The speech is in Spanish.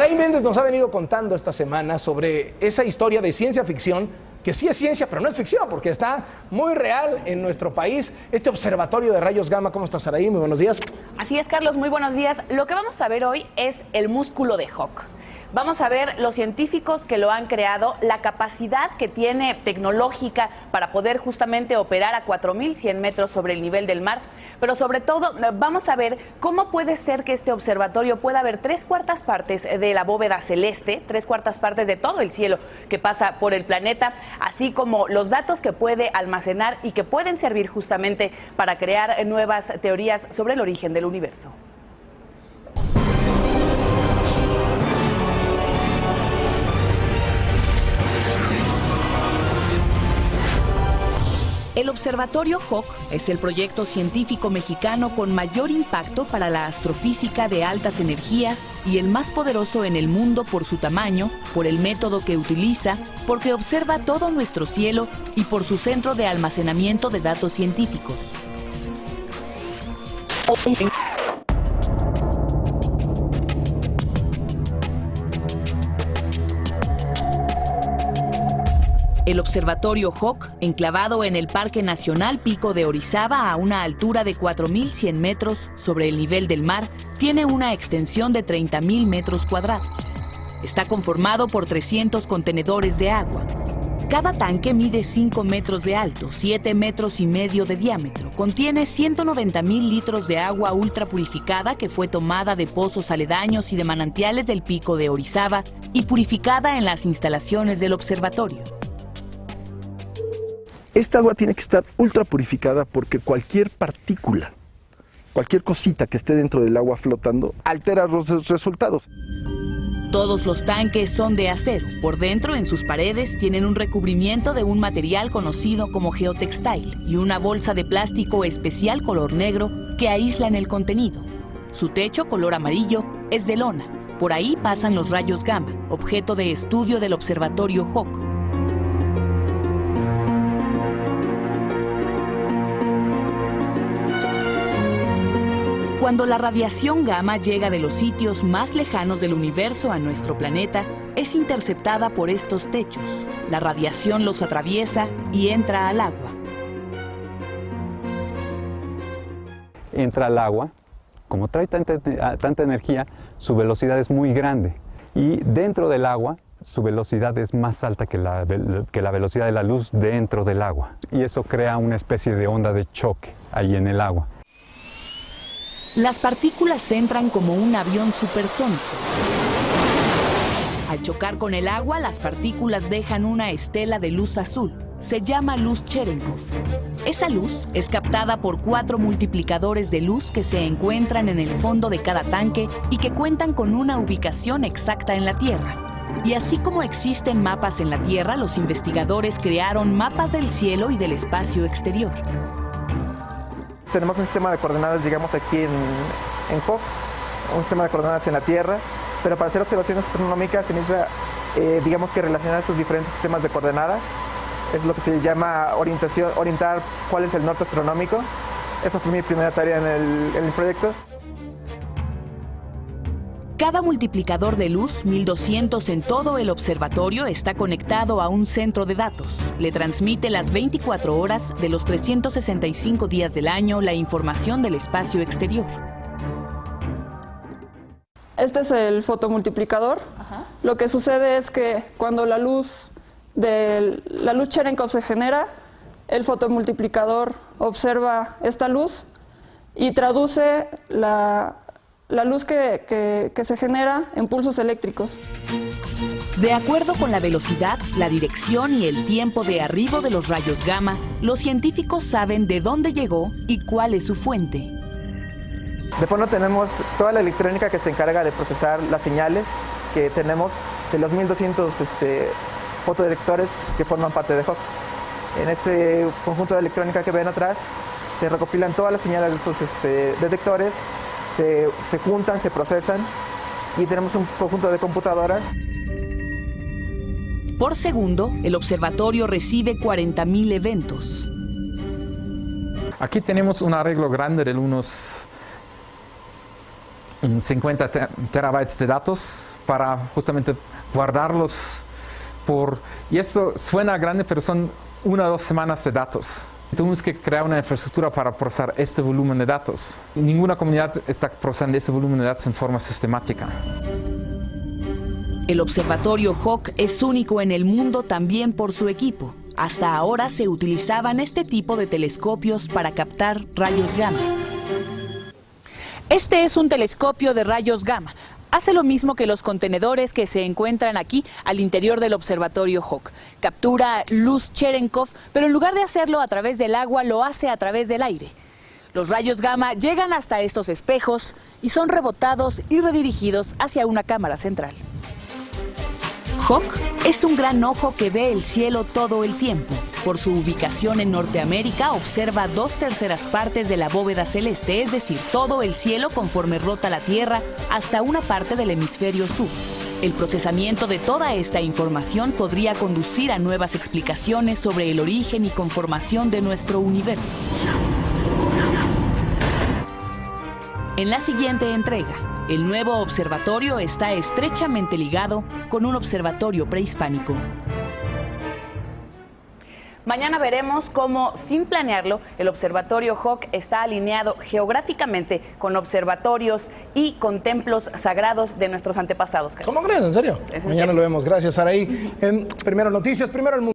Saraí Méndez nos ha venido contando esta semana sobre esa historia de ciencia ficción, que sí es ciencia, pero no es ficción, porque está muy real en nuestro país. Este observatorio de rayos gamma. ¿Cómo estás, Saraí? Muy buenos días. Así es, Carlos, muy buenos días. Lo que vamos a ver hoy es el músculo de Hawk. Vamos a ver los científicos que lo han creado, la capacidad que tiene tecnológica para poder justamente operar a 4.100 metros sobre el nivel del mar, pero sobre todo vamos a ver cómo puede ser que este observatorio pueda ver 3/4 partes de la bóveda celeste, 3/4 partes de todo el cielo que pasa por el planeta, así como los datos que puede almacenar y que pueden servir justamente para crear nuevas teorías sobre el origen del universo. El Observatorio Hawk es el proyecto científico mexicano con mayor impacto para la astrofísica de altas energías y el más poderoso en el mundo por su tamaño, por el método que utiliza, porque observa todo nuestro cielo y por su centro de almacenamiento de datos científicos. El Observatorio Hawk, enclavado en el Parque Nacional Pico de Orizaba a una altura de 4.100 metros sobre el nivel del mar, tiene una extensión de 30.000 metros cuadrados. Está conformado por 300 contenedores de agua. Cada tanque mide 5 metros de alto, 7 metros y medio de diámetro. Contiene 190.000 litros de agua ultrapurificada que fue tomada de pozos aledaños y de manantiales del Pico de Orizaba y purificada en las instalaciones del observatorio. Esta agua tiene que estar ultra purificada porque cualquier partícula, cualquier cosita que esté dentro del agua flotando, altera los resultados. Todos los tanques son de acero. Por dentro, en sus paredes, tienen un recubrimiento de un material conocido como geotextile y una bolsa de plástico especial color negro que aíslan el contenido. Su techo, color amarillo, es de lona. Por ahí pasan los rayos gamma, objeto de estudio del Observatorio Hawk. Cuando la radiación gamma llega de los sitios más lejanos del universo a nuestro planeta, es interceptada por estos techos. La radiación los atraviesa y entra al agua. Entra al agua, como trae tanta energía, su velocidad es muy grande. Y dentro del agua, su velocidad es más alta que la velocidad de la luz dentro del agua. Y eso crea una especie de onda de choque ahí en el agua. Las partículas entran como un avión supersónico. Al chocar con el agua, las partículas dejan una estela de luz azul. Se llama luz Cherenkov. Esa luz es captada por 4 multiplicadores de luz que se encuentran en el fondo de cada tanque y que cuentan con una ubicación exacta en la Tierra. Y así como existen mapas en la Tierra, los investigadores crearon mapas del cielo y del espacio exterior. Tenemos un sistema de coordenadas, digamos, aquí en Hawk, un sistema de coordenadas en la Tierra, pero para hacer observaciones astronómicas se necesita, digamos, que relacionar estos diferentes sistemas de coordenadas. Es lo que se llama orientar cuál es el norte astronómico. Esa fue mi primera tarea en el proyecto. Cada multiplicador de luz, 1200 en todo el observatorio, está conectado a un centro de datos. Le transmite las 24 horas de los 365 días del año la información del espacio exterior. Este es el fotomultiplicador. Lo que sucede es que cuando la luz Cherenkov se genera, el fotomultiplicador observa esta luz y traduce la luz que se genera en pulsos eléctricos. De acuerdo con la velocidad, la dirección y el tiempo de arribo de los rayos gamma, los científicos saben de dónde llegó y cuál es su fuente. De fondo tenemos toda la electrónica que se encarga de procesar las señales que tenemos de los 1200 fotodetectores que forman parte de Hawk. En este conjunto de electrónica que ven atrás se recopilan todas las señales de estos detectores, se juntan, se procesan y tenemos un conjunto de computadoras. Por segundo, el observatorio recibe 40.000 eventos. Aquí tenemos un arreglo grande de unos 50 terabytes de datos para justamente guardarlos y esto suena grande, pero son 1 o 2 semanas de datos. Tuvimos que crear una infraestructura para procesar este volumen de datos. Ninguna comunidad está procesando este volumen de datos en forma sistemática. El observatorio Hawk es único en el mundo también por su equipo. Hasta ahora se utilizaban este tipo de telescopios para captar rayos gamma. Este es un telescopio de rayos gamma. Hace lo mismo que los contenedores que se encuentran aquí al interior del observatorio Hawk. Captura luz Cherenkov, pero en lugar de hacerlo a través del agua, lo hace a través del aire. Los rayos gamma llegan hasta estos espejos y son rebotados y redirigidos hacia una cámara central. Hawk es un gran ojo que ve el cielo todo el tiempo. Por su ubicación en Norteamérica, observa 2/3 partes de la bóveda celeste, es decir, todo el cielo conforme rota la Tierra hasta una parte del hemisferio sur. El procesamiento de toda esta información podría conducir a nuevas explicaciones sobre el origen y conformación de nuestro universo. En la siguiente entrega, el nuevo observatorio está estrechamente ligado con un observatorio prehispánico. Mañana veremos cómo, sin planearlo, el observatorio Hawk está alineado geográficamente con observatorios y con templos sagrados de nuestros antepasados. ¿Cómo crees? ¿En serio? Mañana lo vemos. Gracias, Saraí. Primero noticias, primero el mundo.